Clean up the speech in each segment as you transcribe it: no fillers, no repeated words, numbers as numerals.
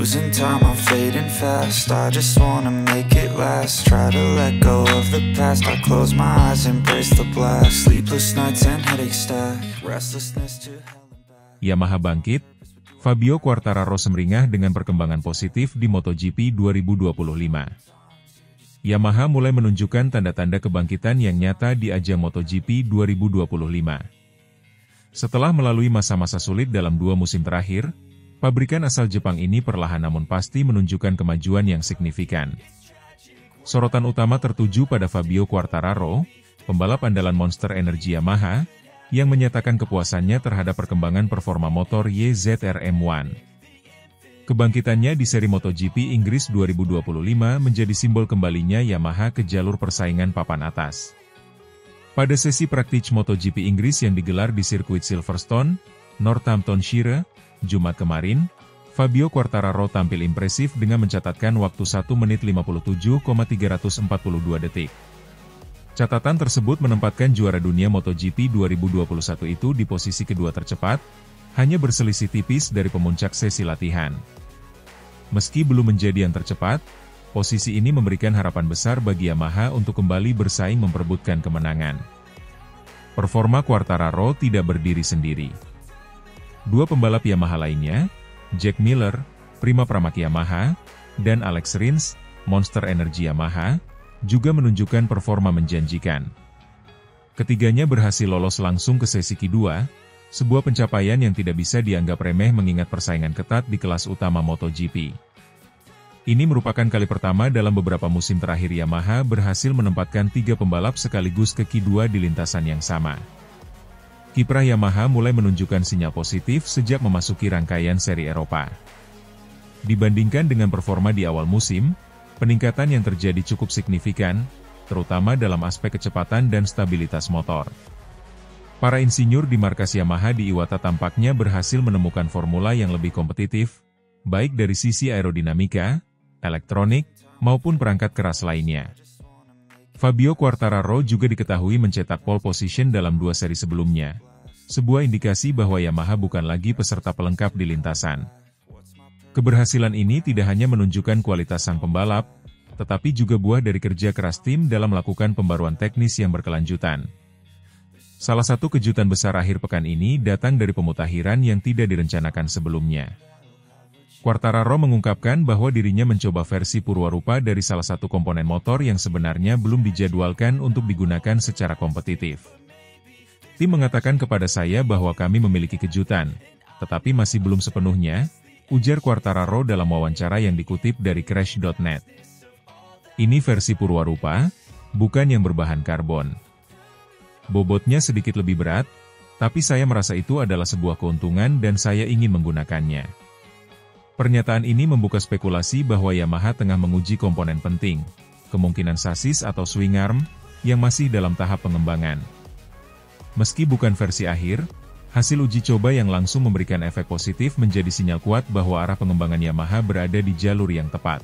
Losing time, I'm fading fast. I just wanna make it last. Try to let go of the past. I close my eyes, embrace the blast. Sleepless nights and headaches stack. Restlessness to hell and back. Yamaha bangkit, Fabio Quartararo semeringah dengan perkembangan positif di MotoGP 2025. Yamaha mulai menunjukkan tanda-tanda kebangkitan yang nyata di ajang MotoGP 2025. Setelah melalui masa-masa sulit dalam 2 musim terakhir, pabrikan asal Jepang ini perlahan namun pasti menunjukkan kemajuan yang signifikan. Sorotan utama tertuju pada Fabio Quartararo, pembalap andalan Monster Energy Yamaha, yang menyatakan kepuasannya terhadap perkembangan performa motor YZR-M1. Kebangkitannya di seri MotoGP Inggris 2025 menjadi simbol kembalinya Yamaha ke jalur persaingan papan atas. Pada sesi praktik MotoGP Inggris yang digelar di sirkuit Silverstone, Northamptonshire, Jumat kemarin, Fabio Quartararo tampil impresif dengan mencatatkan waktu 1 menit 57,342 detik. Catatan tersebut menempatkan juara dunia MotoGP 2021 itu di posisi kedua tercepat, hanya berselisih tipis dari pemuncak sesi latihan. Meski belum menjadi yang tercepat, posisi ini memberikan harapan besar bagi Yamaha untuk kembali bersaing memperebutkan kemenangan. Performa Quartararo tidak berdiri sendiri. 2 pembalap Yamaha lainnya, Jack Miller, Prima Pramac Yamaha, dan Alex Rins, Monster Energy Yamaha, juga menunjukkan performa menjanjikan. Ketiganya berhasil lolos langsung ke sesi kedua, sebuah pencapaian yang tidak bisa dianggap remeh mengingat persaingan ketat di kelas utama MotoGP. Ini merupakan kali pertama dalam beberapa musim terakhir Yamaha berhasil menempatkan 3 pembalap sekaligus ke Q2 di lintasan yang sama. Kiprah Yamaha mulai menunjukkan sinyal positif sejak memasuki rangkaian seri Eropa. Dibandingkan dengan performa di awal musim, peningkatan yang terjadi cukup signifikan, terutama dalam aspek kecepatan dan stabilitas motor. Para insinyur di markas Yamaha di Iwata tampaknya berhasil menemukan formula yang lebih kompetitif, baik dari sisi aerodinamika, elektronik, maupun perangkat keras lainnya. Fabio Quartararo juga diketahui mencetak pole position dalam 2 seri sebelumnya, sebuah indikasi bahwa Yamaha bukan lagi peserta pelengkap di lintasan. Keberhasilan ini tidak hanya menunjukkan kualitas sang pembalap, tetapi juga buah dari kerja keras tim dalam melakukan pembaruan teknis yang berkelanjutan. Salah satu kejutan besar akhir pekan ini datang dari pemutakhiran yang tidak direncanakan sebelumnya. Quartararo mengungkapkan bahwa dirinya mencoba versi purwarupa dari salah satu komponen motor yang sebenarnya belum dijadwalkan untuk digunakan secara kompetitif. Tim mengatakan kepada saya bahwa kami memiliki kejutan, tetapi masih belum sepenuhnya, ujar Quartararo dalam wawancara yang dikutip dari Crash.net. Ini versi purwarupa, bukan yang berbahan karbon. Bobotnya sedikit lebih berat, tapi saya merasa itu adalah sebuah keuntungan dan saya ingin menggunakannya. Pernyataan ini membuka spekulasi bahwa Yamaha tengah menguji komponen penting, kemungkinan sasis atau swing arm, yang masih dalam tahap pengembangan. Meski bukan versi akhir, hasil uji coba yang langsung memberikan efek positif menjadi sinyal kuat bahwa arah pengembangan Yamaha berada di jalur yang tepat.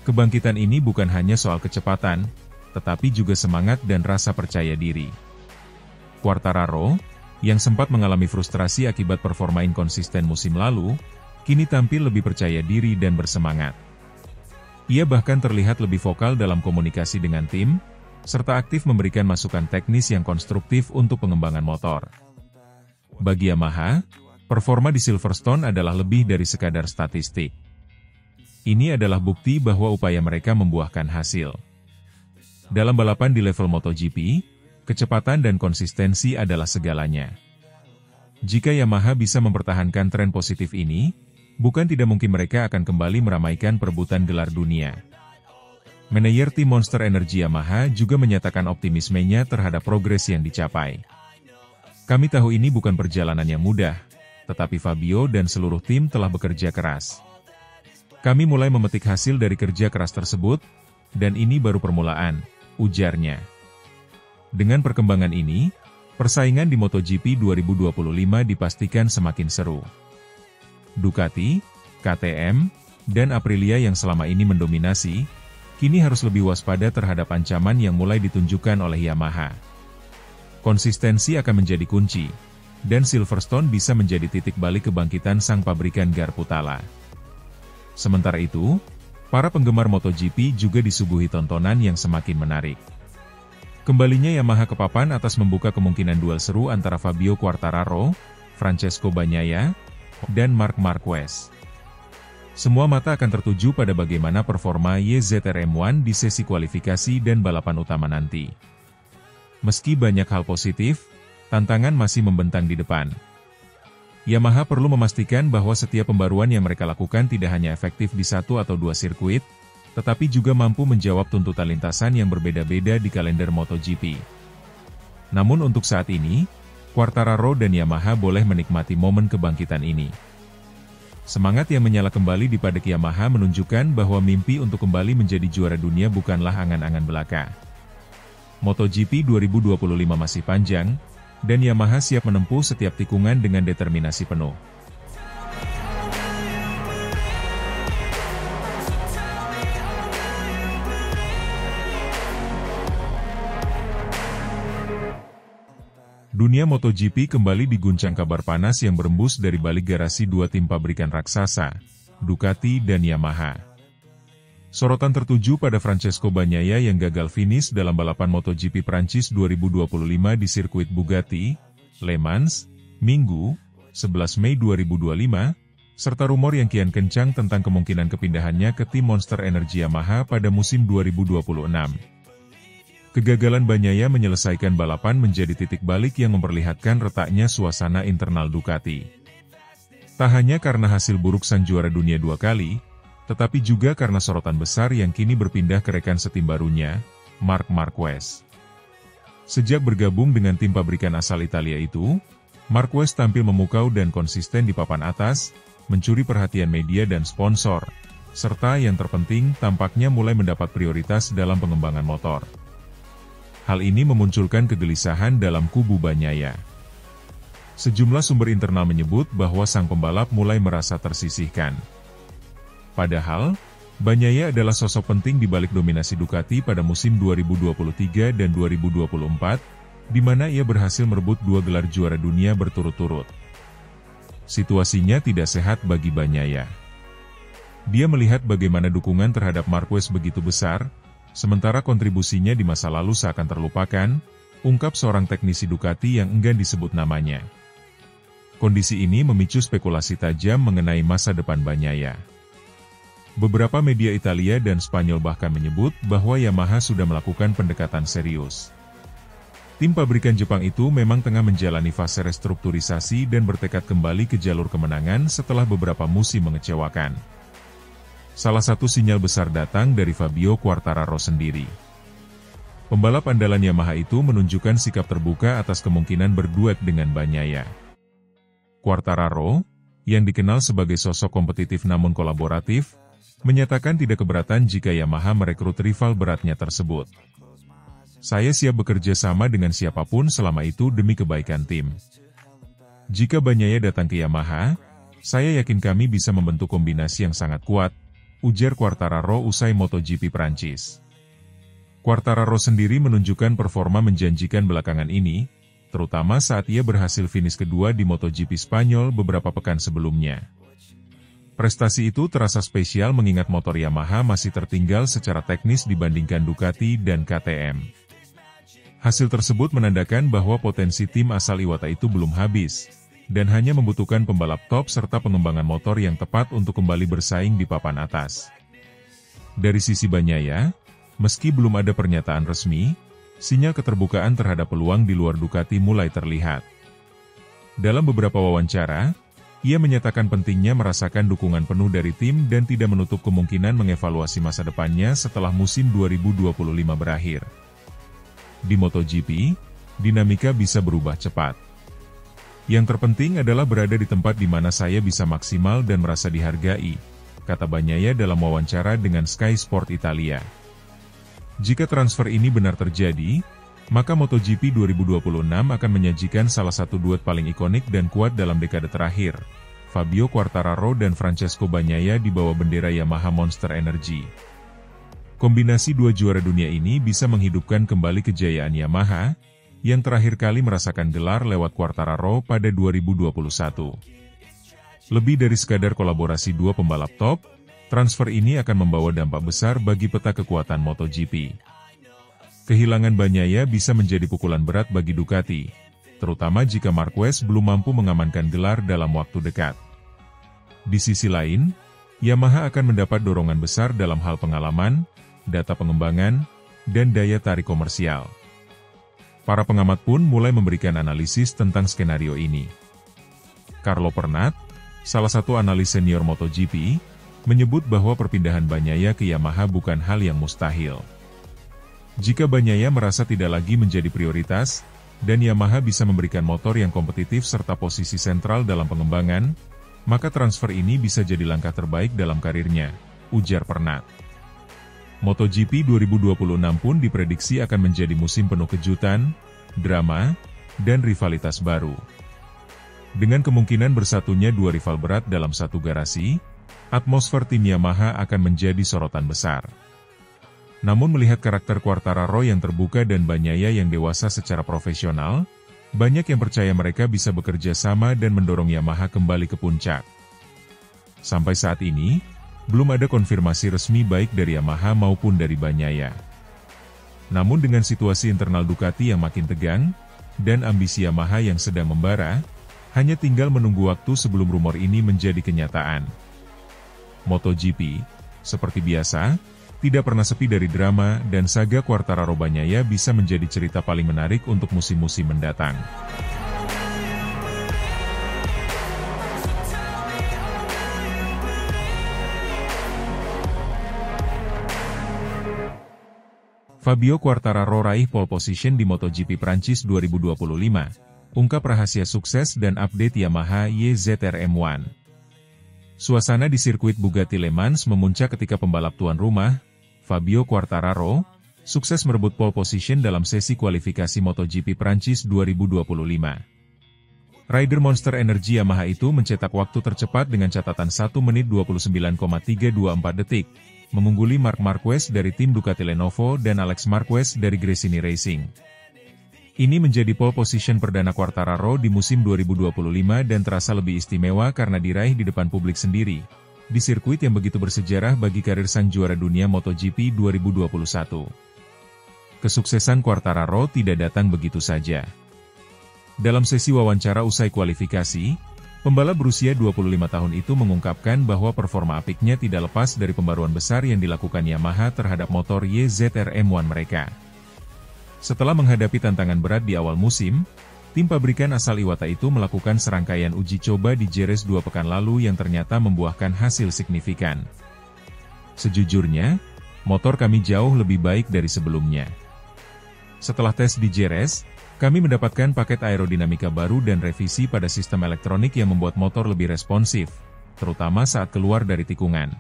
Kebangkitan ini bukan hanya soal kecepatan, tetapi juga semangat dan rasa percaya diri. Quartararo, yang sempat mengalami frustrasi akibat performa inkonsisten musim lalu, kini tampil lebih percaya diri dan bersemangat. Ia bahkan terlihat lebih vokal dalam komunikasi dengan tim, serta aktif memberikan masukan teknis yang konstruktif untuk pengembangan motor. Bagi Yamaha, performa di Silverstone adalah lebih dari sekadar statistik. Ini adalah bukti bahwa upaya mereka membuahkan hasil. Dalam balapan di level MotoGP, kecepatan dan konsistensi adalah segalanya. Jika Yamaha bisa mempertahankan tren positif ini, bukan tidak mungkin mereka akan kembali meramaikan perebutan gelar dunia. Manajer tim Monster Energy Yamaha juga menyatakan optimismenya terhadap progres yang dicapai. Kami tahu ini bukan perjalanan yang mudah, tetapi Fabio dan seluruh tim telah bekerja keras. Kami mulai memetik hasil dari kerja keras tersebut, dan ini baru permulaan, ujarnya. Dengan perkembangan ini, persaingan di MotoGP 2025 dipastikan semakin seru. Ducati, KTM, dan Aprilia yang selama ini mendominasi, kini harus lebih waspada terhadap ancaman yang mulai ditunjukkan oleh Yamaha. Konsistensi akan menjadi kunci, dan Silverstone bisa menjadi titik balik kebangkitan sang pabrikan garpu tala. Sementara itu, para penggemar MotoGP juga disuguhi tontonan yang semakin menarik. Kembalinya Yamaha ke papan atas membuka kemungkinan duel seru antara Fabio Quartararo, Francesco Bagnaia, dan Marc Marquez. Semua mata akan tertuju pada bagaimana performa YZR-M1 di sesi kualifikasi dan balapan utama nanti. Meski banyak hal positif, tantangan masih membentang di depan. Yamaha perlu memastikan bahwa setiap pembaruan yang mereka lakukan tidak hanya efektif di satu atau dua sirkuit, tetapi juga mampu menjawab tuntutan lintasan yang berbeda-beda di kalender MotoGP. Namun untuk saat ini, Quartararo dan Yamaha boleh menikmati momen kebangkitan ini. Semangat yang menyala kembali di padek Yamaha menunjukkan bahwa mimpi untuk kembali menjadi juara dunia bukanlah angan-angan belaka. MotoGP 2025 masih panjang, dan Yamaha siap menempuh setiap tikungan dengan determinasi penuh. Dunia MotoGP kembali diguncang kabar panas yang berembus dari balik garasi dua tim pabrikan raksasa, Ducati dan Yamaha. Sorotan tertuju pada Francesco Bagnaia yang gagal finish dalam balapan MotoGP Prancis 2025 di sirkuit Bugatti, Le Mans, Minggu, 11 Mei 2025, serta rumor yang kian kencang tentang kemungkinan kepindahannya ke tim Monster Energy Yamaha pada musim 2026. Kegagalan Bagnaia menyelesaikan balapan menjadi titik balik yang memperlihatkan retaknya suasana internal Ducati. Tak hanya karena hasil buruk sang juara dunia 2 kali, tetapi juga karena sorotan besar yang kini berpindah ke rekan setim barunya, Marc Marquez. Sejak bergabung dengan tim pabrikan asal Italia itu, Marquez tampil memukau dan konsisten di papan atas, mencuri perhatian media dan sponsor, serta yang terpenting tampaknya mulai mendapat prioritas dalam pengembangan motor. Hal ini memunculkan kegelisahan dalam kubu Bagnaia. Sejumlah sumber internal menyebut bahwa sang pembalap mulai merasa tersisihkan. Padahal, Bagnaia adalah sosok penting di balik dominasi Ducati pada musim 2023 dan 2024, di mana ia berhasil merebut 2 gelar juara dunia berturut-turut. Situasinya tidak sehat bagi Bagnaia. Dia melihat bagaimana dukungan terhadap Marquez begitu besar, sementara kontribusinya di masa lalu seakan terlupakan, ungkap seorang teknisi Ducati yang enggan disebut namanya. Kondisi ini memicu spekulasi tajam mengenai masa depan Bagnaia. Beberapa media Italia dan Spanyol bahkan menyebut bahwa Yamaha sudah melakukan pendekatan serius. Tim pabrikan Jepang itu memang tengah menjalani fase restrukturisasi dan bertekad kembali ke jalur kemenangan setelah beberapa musim mengecewakan. Salah satu sinyal besar datang dari Fabio Quartararo sendiri. Pembalap andalan Yamaha itu menunjukkan sikap terbuka atas kemungkinan berduet dengan Bagnaia. Quartararo, yang dikenal sebagai sosok kompetitif namun kolaboratif, menyatakan tidak keberatan jika Yamaha merekrut rival beratnya tersebut. Saya siap bekerja sama dengan siapapun selama itu demi kebaikan tim. Jika Bagnaia datang ke Yamaha, saya yakin kami bisa membentuk kombinasi yang sangat kuat, ujar Quartararo usai MotoGP Prancis. Quartararo sendiri menunjukkan performa menjanjikan belakangan ini, terutama saat ia berhasil finish kedua di MotoGP Spanyol beberapa pekan sebelumnya. Prestasi itu terasa spesial mengingat motor Yamaha masih tertinggal secara teknis dibandingkan Ducati dan KTM. Hasil tersebut menandakan bahwa potensi tim asal Iwata itu belum habis, dan hanya membutuhkan pembalap top serta pengembangan motor yang tepat untuk kembali bersaing di papan atas. Dari sisi Bagnaia, meski belum ada pernyataan resmi, sinyal keterbukaan terhadap peluang di luar Ducati mulai terlihat. Dalam beberapa wawancara, ia menyatakan pentingnya merasakan dukungan penuh dari tim dan tidak menutup kemungkinan mengevaluasi masa depannya setelah musim 2025 berakhir. Di MotoGP, dinamika bisa berubah cepat. Yang terpenting adalah berada di tempat di mana saya bisa maksimal dan merasa dihargai, kata Bagnaia dalam wawancara dengan Sky Sport Italia. Jika transfer ini benar terjadi, maka MotoGP 2026 akan menyajikan salah satu duet paling ikonik dan kuat dalam dekade terakhir, Fabio Quartararo dan Francesco Bagnaia di bawah bendera Yamaha Monster Energy. Kombinasi dua juara dunia ini bisa menghidupkan kembali kejayaan Yamaha, yang terakhir kali merasakan gelar lewat Quartararo pada 2021. Lebih dari sekadar kolaborasi dua pembalap top, Transfer ini akan membawa dampak besar bagi peta kekuatan MotoGP. Kehilangan Bagnaia bisa menjadi pukulan berat bagi Ducati, terutama jika Marquez belum mampu mengamankan gelar dalam waktu dekat. Di sisi lain, Yamaha akan mendapat dorongan besar dalam hal pengalaman, data pengembangan, dan daya tarik komersial. Para pengamat pun mulai memberikan analisis tentang skenario ini. Carlo Pernat, salah satu analis senior MotoGP, menyebut bahwa perpindahan Bagnaia ke Yamaha bukan hal yang mustahil. Jika Bagnaia merasa tidak lagi menjadi prioritas, dan Yamaha bisa memberikan motor yang kompetitif serta posisi sentral dalam pengembangan, maka transfer ini bisa jadi langkah terbaik dalam karirnya, ujar Pernat. MotoGP 2026 pun diprediksi akan menjadi musim penuh kejutan, drama, dan rivalitas baru. Dengan kemungkinan bersatunya dua rival berat dalam satu garasi, atmosfer tim Yamaha akan menjadi sorotan besar. Namun melihat karakter Quartararo yang terbuka dan Bagnaia yang dewasa secara profesional, banyak yang percaya mereka bisa bekerja sama dan mendorong Yamaha kembali ke puncak. Sampai saat ini, belum ada konfirmasi resmi baik dari Yamaha maupun dari Bagnaia. Namun dengan situasi internal Ducati yang makin tegang, dan ambisi Yamaha yang sedang membara, hanya tinggal menunggu waktu sebelum rumor ini menjadi kenyataan. MotoGP, seperti biasa, tidak pernah sepi dari drama dan saga Quartararo Bagnaia bisa menjadi cerita paling menarik untuk musim-musim mendatang. Fabio Quartararo raih pole position di MotoGP Prancis 2025, ungkap rahasia sukses dan update Yamaha YZR M1. Suasana di sirkuit Bugatti Le Mans memuncak ketika pembalap tuan rumah, Fabio Quartararo, sukses merebut pole position dalam sesi kualifikasi MotoGP Prancis 2025. Rider Monster Energy Yamaha itu mencetak waktu tercepat dengan catatan 1 menit 29,324 detik, mengungguli Marc Marquez dari tim Ducati Lenovo dan Alex Marquez dari Gresini Racing. Ini menjadi pole position perdana Quartararo di musim 2025 dan terasa lebih istimewa karena diraih di depan publik sendiri, di sirkuit yang begitu bersejarah bagi karir sang juara dunia MotoGP 2021. Kesuksesan Quartararo tidak datang begitu saja. Dalam sesi wawancara usai kualifikasi, pembalap berusia 25 tahun itu mengungkapkan bahwa performa apiknya tidak lepas dari pembaruan besar yang dilakukan Yamaha terhadap motor YZR M1 mereka. Setelah menghadapi tantangan berat di awal musim, tim pabrikan asal Iwata itu melakukan serangkaian uji coba di Jerez 2 pekan lalu yang ternyata membuahkan hasil signifikan. Sejujurnya, motor kami jauh lebih baik dari sebelumnya. Setelah tes di Jerez, kami mendapatkan paket aerodinamika baru dan revisi pada sistem elektronik yang membuat motor lebih responsif, terutama saat keluar dari tikungan.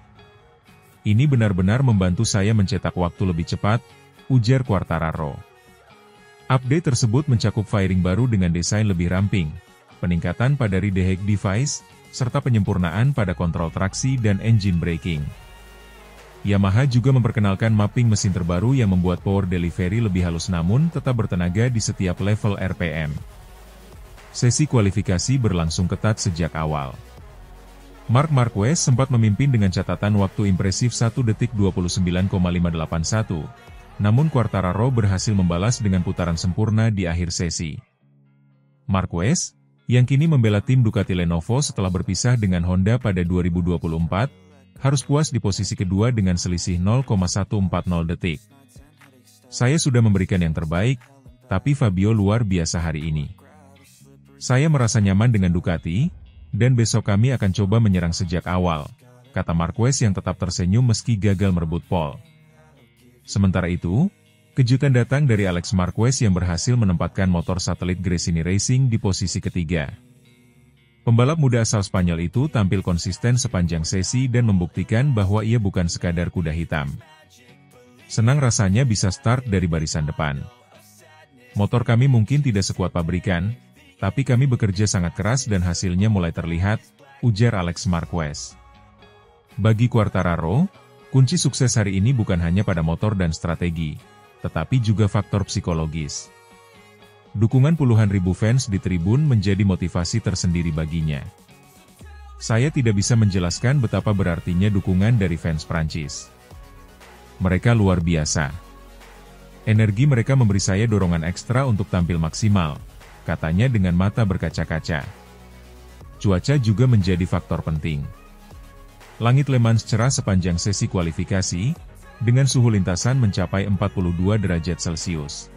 Ini benar-benar membantu saya mencetak waktu lebih cepat, ujar Quartararo. Update tersebut mencakup fairing baru dengan desain lebih ramping, peningkatan pada rear-deheg device, serta penyempurnaan pada kontrol traksi dan engine braking. Yamaha juga memperkenalkan mapping mesin terbaru yang membuat power delivery lebih halus namun tetap bertenaga di setiap level RPM. Sesi kualifikasi berlangsung ketat sejak awal. Marc Marquez sempat memimpin dengan catatan waktu impresif 1 detik 29,581. Namun Quartararo berhasil membalas dengan putaran sempurna di akhir sesi. Marquez, yang kini membela tim Ducati Lenovo setelah berpisah dengan Honda pada 2024, harus puas di posisi kedua dengan selisih 0,140 detik. Saya sudah memberikan yang terbaik, tapi Fabio luar biasa hari ini. Saya merasa nyaman dengan Ducati, dan besok kami akan coba menyerang sejak awal, kata Marquez yang tetap tersenyum meski gagal merebut pole. Sementara itu, kejutan datang dari Alex Marquez yang berhasil menempatkan motor satelit Gresini Racing di posisi ketiga. Pembalap muda asal Spanyol itu tampil konsisten sepanjang sesi dan membuktikan bahwa ia bukan sekadar kuda hitam. Senang rasanya bisa start dari barisan depan. Motor kami mungkin tidak sekuat pabrikan, tapi kami bekerja sangat keras dan hasilnya mulai terlihat, ujar Alex Marquez. Bagi Quartararo, kunci sukses hari ini bukan hanya pada motor dan strategi, tetapi juga faktor psikologis. Dukungan puluhan ribu fans di tribun menjadi motivasi tersendiri baginya. Saya tidak bisa menjelaskan betapa berartinya dukungan dari fans Prancis. Mereka luar biasa. Energi mereka memberi saya dorongan ekstra untuk tampil maksimal, katanya dengan mata berkaca-kaca. Cuaca juga menjadi faktor penting. Langit Le Mans cerah sepanjang sesi kualifikasi, dengan suhu lintasan mencapai 42 derajat Celcius.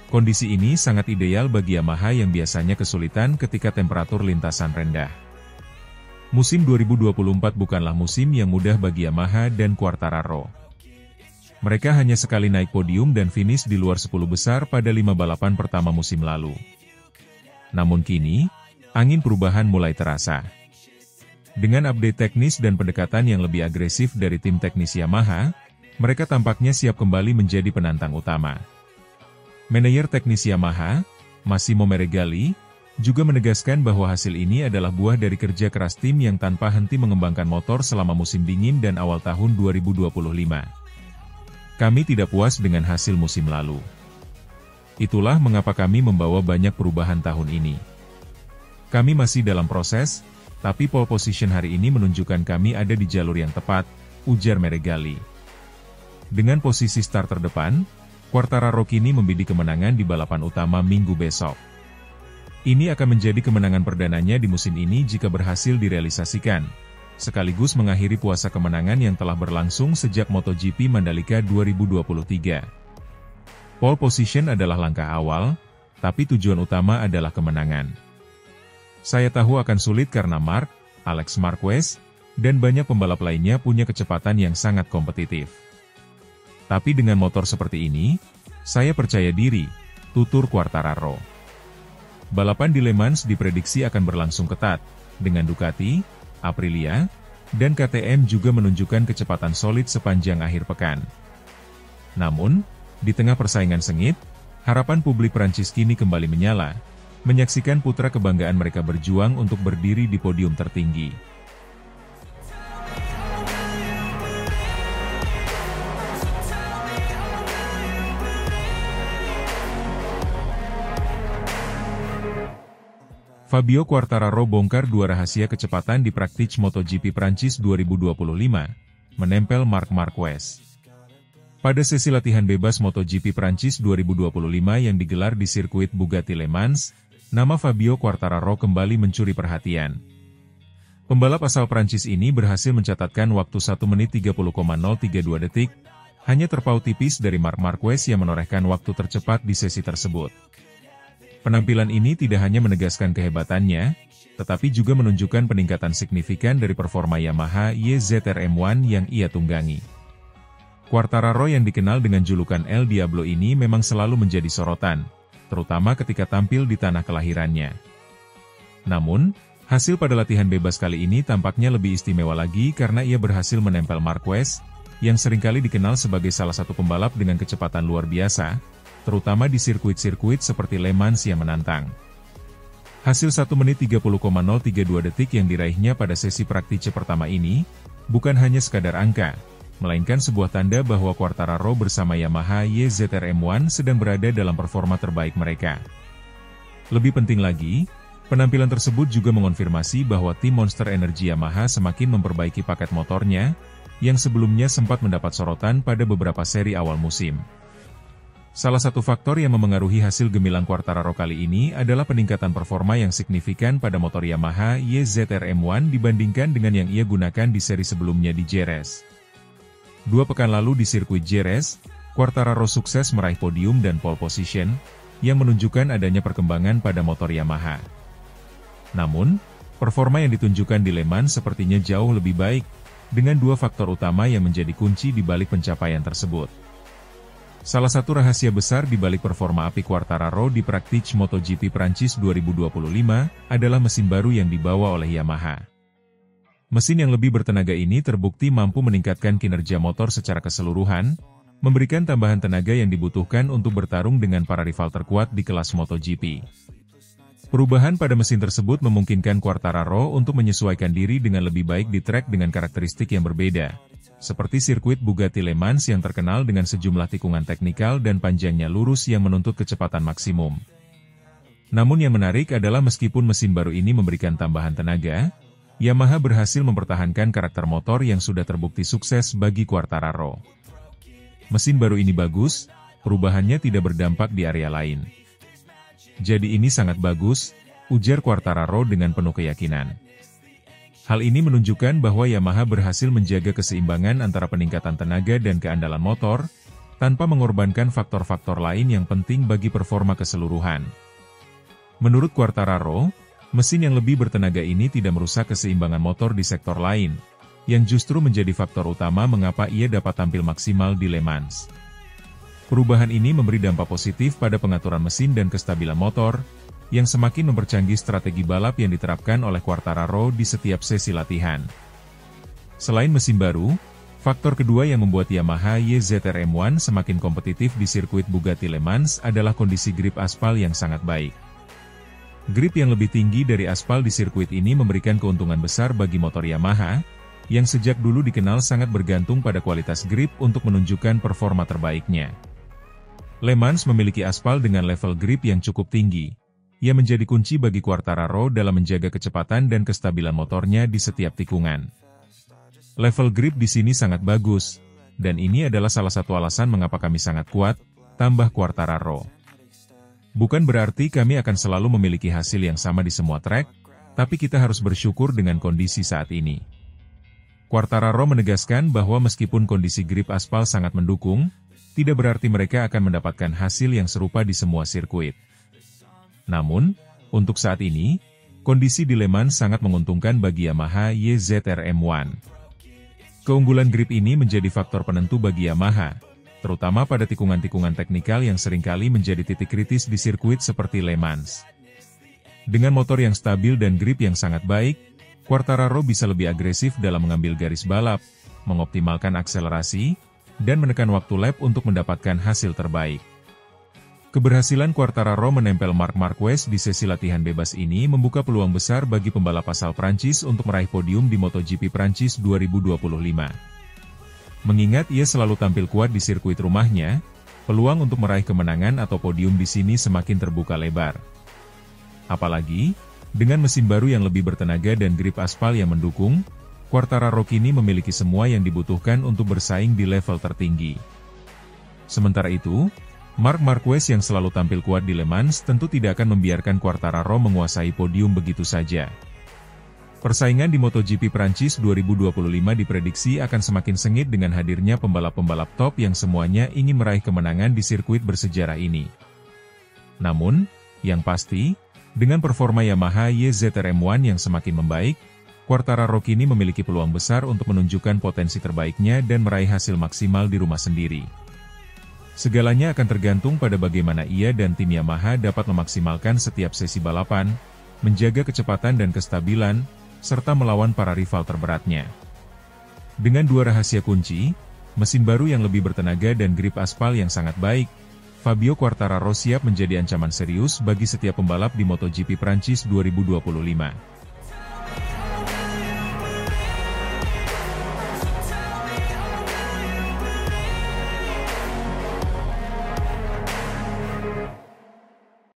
Kondisi ini sangat ideal bagi Yamaha yang biasanya kesulitan ketika temperatur lintasan rendah. Musim 2024 bukanlah musim yang mudah bagi Yamaha dan Quartararo. Mereka hanya sekali naik podium dan finish di luar 10 besar pada 5 balapan pertama musim lalu. Namun kini, angin perubahan mulai terasa. Dengan update teknis dan pendekatan yang lebih agresif dari tim teknis Yamaha, mereka tampaknya siap kembali menjadi penantang utama. Manajer teknis Yamaha, Massimo Meregali, juga menegaskan bahwa hasil ini adalah buah dari kerja keras tim yang tanpa henti mengembangkan motor selama musim dingin dan awal tahun 2025. Kami tidak puas dengan hasil musim lalu. Itulah mengapa kami membawa banyak perubahan tahun ini. Kami masih dalam proses, tapi pole position hari ini menunjukkan kami ada di jalur yang tepat, ujar Meregali. Dengan posisi start terdepan, Quartararo kini membidik kemenangan di balapan utama minggu besok. Ini akan menjadi kemenangan perdananya di musim ini jika berhasil direalisasikan, sekaligus mengakhiri puasa kemenangan yang telah berlangsung sejak MotoGP Mandalika 2023. Pole position adalah langkah awal, tapi tujuan utama adalah kemenangan. Saya tahu akan sulit karena Alex Marquez, dan banyak pembalap lainnya punya kecepatan yang sangat kompetitif. Tapi dengan motor seperti ini, saya percaya diri, tutur Quartararo. Balapan di Le Mans diprediksi akan berlangsung ketat, dengan Ducati, Aprilia, dan KTM juga menunjukkan kecepatan solid sepanjang akhir pekan. Namun, di tengah persaingan sengit, harapan publik Prancis kini kembali menyala, menyaksikan putra kebanggaan mereka berjuang untuk berdiri di podium tertinggi. Fabio Quartararo bongkar dua rahasia kecepatan di praktik MotoGP Prancis 2025, menempel Marc Marquez. Pada sesi latihan bebas MotoGP Prancis 2025 yang digelar di sirkuit Bugatti Le Mans, nama Fabio Quartararo kembali mencuri perhatian. Pembalap asal Prancis ini berhasil mencatatkan waktu 1 menit 30,032 detik, hanya terpaut tipis dari Marc Marquez yang menorehkan waktu tercepat di sesi tersebut. Penampilan ini tidak hanya menegaskan kehebatannya, tetapi juga menunjukkan peningkatan signifikan dari performa Yamaha YZR-M1 yang ia tunggangi. Quartararo yang dikenal dengan julukan El Diablo ini memang selalu menjadi sorotan, terutama ketika tampil di tanah kelahirannya. Namun, hasil pada latihan bebas kali ini tampaknya lebih istimewa lagi karena ia berhasil menempel Marquez, yang seringkali dikenal sebagai salah satu pembalap dengan kecepatan luar biasa, terutama di sirkuit-sirkuit seperti Le Mans yang menantang. Hasil 1 menit 30,032 detik yang diraihnya pada sesi praktik pertama ini, bukan hanya sekadar angka, melainkan sebuah tanda bahwa Quartararo bersama Yamaha YZR-M1 sedang berada dalam performa terbaik mereka. Lebih penting lagi, penampilan tersebut juga mengonfirmasi bahwa tim Monster Energy Yamaha semakin memperbaiki paket motornya, yang sebelumnya sempat mendapat sorotan pada beberapa seri awal musim. Salah satu faktor yang memengaruhi hasil gemilang Quartararo kali ini adalah peningkatan performa yang signifikan pada motor Yamaha YZR-M1 dibandingkan dengan yang ia gunakan di seri sebelumnya di Jerez. 2 pekan lalu di sirkuit Jerez, Quartararo sukses meraih podium dan pole position, yang menunjukkan adanya perkembangan pada motor Yamaha. Namun, performa yang ditunjukkan di Le Mans sepertinya jauh lebih baik, dengan 2 faktor utama yang menjadi kunci di balik pencapaian tersebut. Salah satu rahasia besar di balik performa api Quartararo di praktik MotoGP Prancis 2025 adalah mesin baru yang dibawa oleh Yamaha. Mesin yang lebih bertenaga ini terbukti mampu meningkatkan kinerja motor secara keseluruhan, memberikan tambahan tenaga yang dibutuhkan untuk bertarung dengan para rival terkuat di kelas MotoGP. Perubahan pada mesin tersebut memungkinkan Quartararo untuk menyesuaikan diri dengan lebih baik di trek dengan karakteristik yang berbeda, seperti sirkuit Bugatti Le Mans yang terkenal dengan sejumlah tikungan teknikal dan panjangnya lurus yang menuntut kecepatan maksimum. Namun yang menarik adalah meskipun mesin baru ini memberikan tambahan tenaga, Yamaha berhasil mempertahankan karakter motor yang sudah terbukti sukses bagi Quartararo. Mesin baru ini bagus, perubahannya tidak berdampak di area lain. Jadi ini sangat bagus, ujar Quartararo dengan penuh keyakinan. Hal ini menunjukkan bahwa Yamaha berhasil menjaga keseimbangan antara peningkatan tenaga dan keandalan motor, tanpa mengorbankan faktor-faktor lain yang penting bagi performa keseluruhan. Menurut Quartararo, mesin yang lebih bertenaga ini tidak merusak keseimbangan motor di sektor lain, yang justru menjadi faktor utama mengapa ia dapat tampil maksimal di Le Mans. Perubahan ini memberi dampak positif pada pengaturan mesin dan kestabilan motor, yang semakin mempercanggih strategi balap yang diterapkan oleh Quartararo di setiap sesi latihan. Selain mesin baru, faktor kedua yang membuat Yamaha YZR M1 semakin kompetitif di sirkuit Bugatti Le Mans adalah kondisi grip aspal yang sangat baik. Grip yang lebih tinggi dari aspal di sirkuit ini memberikan keuntungan besar bagi motor Yamaha, yang sejak dulu dikenal sangat bergantung pada kualitas grip untuk menunjukkan performa terbaiknya. Le Mans memiliki aspal dengan level grip yang cukup tinggi, yang menjadi kunci bagi Quartararo dalam menjaga kecepatan dan kestabilan motornya di setiap tikungan. Level grip di sini sangat bagus, dan ini adalah salah satu alasan mengapa kami sangat kuat, tambah Quartararo. Bukan berarti kami akan selalu memiliki hasil yang sama di semua trek, tapi kita harus bersyukur dengan kondisi saat ini. Quartararo menegaskan bahwa meskipun kondisi grip aspal sangat mendukung, tidak berarti mereka akan mendapatkan hasil yang serupa di semua sirkuit. Namun, untuk saat ini, kondisi di Le Mans sangat menguntungkan bagi Yamaha YZR M1. Keunggulan grip ini menjadi faktor penentu bagi Yamaha, terutama pada tikungan-tikungan teknikal yang seringkali menjadi titik kritis di sirkuit seperti Le Mans. Dengan motor yang stabil dan grip yang sangat baik, Quartararo bisa lebih agresif dalam mengambil garis balap, mengoptimalkan akselerasi, dan menekan waktu lap untuk mendapatkan hasil terbaik. Keberhasilan Quartararo menempel Marc Marquez di sesi latihan bebas ini membuka peluang besar bagi pembalap asal Prancis untuk meraih podium di MotoGP Prancis 2025. Mengingat ia selalu tampil kuat di sirkuit rumahnya, peluang untuk meraih kemenangan atau podium di sini semakin terbuka lebar. Apalagi, dengan mesin baru yang lebih bertenaga dan grip aspal yang mendukung, Quartararo kini memiliki semua yang dibutuhkan untuk bersaing di level tertinggi. Sementara itu, Marc Marquez yang selalu tampil kuat di Le Mans tentu tidak akan membiarkan Quartararo menguasai podium begitu saja. Persaingan di MotoGP Prancis 2025 diprediksi akan semakin sengit dengan hadirnya pembalap-pembalap top yang semuanya ingin meraih kemenangan di sirkuit bersejarah ini. Namun, yang pasti, dengan performa Yamaha YZR M1 yang semakin membaik, Quartararo kini memiliki peluang besar untuk menunjukkan potensi terbaiknya dan meraih hasil maksimal di rumah sendiri. Segalanya akan tergantung pada bagaimana ia dan tim Yamaha dapat memaksimalkan setiap sesi balapan, menjaga kecepatan dan kestabilan, serta melawan para rival terberatnya. Dengan dua rahasia kunci, mesin baru yang lebih bertenaga dan grip aspal yang sangat baik, Fabio Quartararo siap menjadi ancaman serius bagi setiap pembalap di MotoGP Prancis 2025.